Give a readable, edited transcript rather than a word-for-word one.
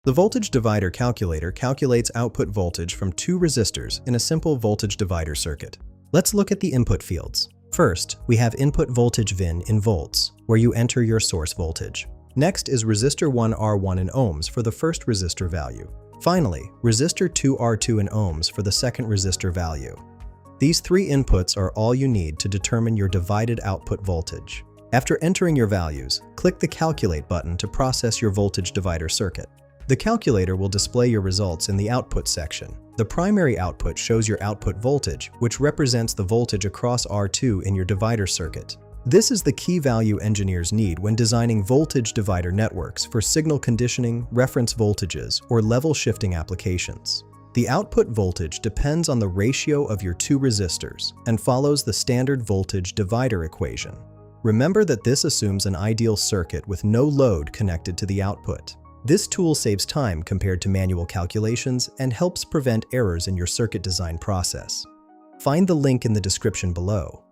The voltage divider calculator calculates output voltage from two resistors in a simple voltage divider circuit. Let's look at the input fields. First, we have Input Voltage Vin in volts, where you enter your source voltage. Next is Resistor 1R1 in ohms for the first resistor value. Finally, Resistor 2R2 in ohms for the second resistor value. These three inputs are all you need to determine your divided output voltage. After entering your values, click the Calculate button to process your voltage divider circuit. The calculator will display your results in the Output section. The primary output shows your output voltage, which represents the voltage across R2 in your divider circuit. This is the key value engineers need when designing voltage divider networks for signal conditioning, reference voltages, or level shifting applications. The output voltage depends on the ratio of your two resistors and follows the standard voltage divider equation. Remember that this assumes an ideal circuit with no load connected to the output. This tool saves time compared to manual calculations and helps prevent errors in your circuit design process. Find the link in the description below.